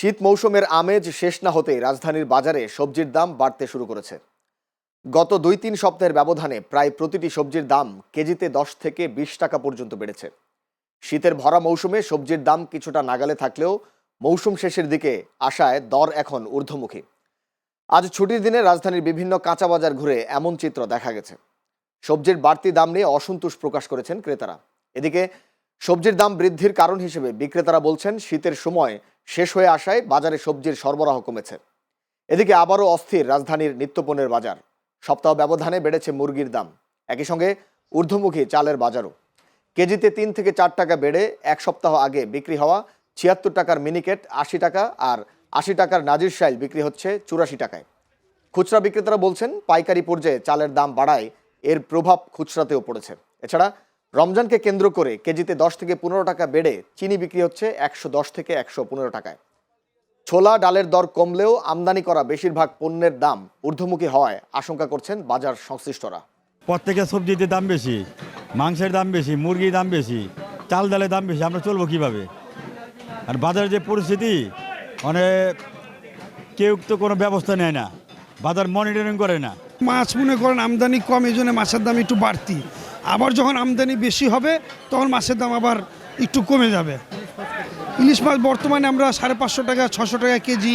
শীত মৌসুমের আমেজ শেষ না হতেই রাজধানীর বাজারে সবজির দাম বাড়তে শুরু করেছে। গত ২-৩ সপ্তাহের ব্যবধানে প্রায় প্রতিটি সবজির দাম কেজিতে ১০ থেকে ২০ টাকা পর্যন্ত বেড়েছে। শীতের ভরা মৌসুমে সবজির দাম কিছুটা নাগালে থাকলেও মৌসুম শেষের দিকে আসায় দর এখন ঊর্ধ্বমুখী। আজ ছুটির দিনে রাজধানীর বিভিন্ন কাঁচা বাজার ঘুরে এমন চিত্র দেখা গেছে। সবজির বাড়তি দাম নিয়ে অসন্তোষ প্রকাশ করেছেন ক্রেতারা। এদিকে সবজির দাম বৃদ্ধির কারণ হিসেবে বিক্রেতারা বলছেন শীতের সময় শেষ হয়ে আসায় বাজারে সবজির সরবরাহ কমেছে। এদিকে আবারও অস্থির রাজধানীর নিত্যপণ্যের বাজার। সপ্তাহ ব্যবধানে বেড়েছে মুরগির দাম, একই সঙ্গে ঊর্ধ্বমুখী চালের বাজারও। কেজিতে ৩ থেকে ৪ টাকা বেড়ে এক সপ্তাহ আগে বিক্রি হওয়া ৭৬ টাকার মিনিকেট ৮০ টাকা আর ৮০ টাকার নাজির শাইল বিক্রি হচ্ছে ৮৪ টাকায়। খুচরা বিক্রেতারা বলছেন পাইকারি পর্যায়ে চালের দাম বাড়ায় এর প্রভাব খুচরাতেও পড়েছে। এছাড়া রমজানকে কেন্দ্র করে কেজিতে ১০ থেকে ১৫ টাকা বেড়ে চিনি বিক্রি হচ্ছে ১১০ থেকে ১১৫ টাকায়। ছোলা ডালের দর কমলেও আমদানি করা বেশিরভাগ পণ্যের দাম ঊর্ধ্বমুখী হওয়ায় আশঙ্কা করছেন বাজার সংশ্লিষ্টরা। প্রত্যেকের সবজিতে দাম বেশি, মাংসের দাম বেশি, মুরগির দাম বেশি, চাল ডালের দাম বেশি, আমরা চলবো কীভাবে? আর বাজারের যে পরিস্থিতি, মানে কেউ তো কোনো ব্যবস্থা নেয় না, বাজার মনিটরিং করে না। মাছ মনে করেন আমদানি কম, এই জন্য মাছের দাম একটু বাড়তি। আবার যখন আমদানি বেশি হবে তখন মাছের দাম আবার একটু কমে যাবে। ইলিশ মাছ বর্তমানে আমরা ৫৫০ টাকা ৬০০ টাকা কেজি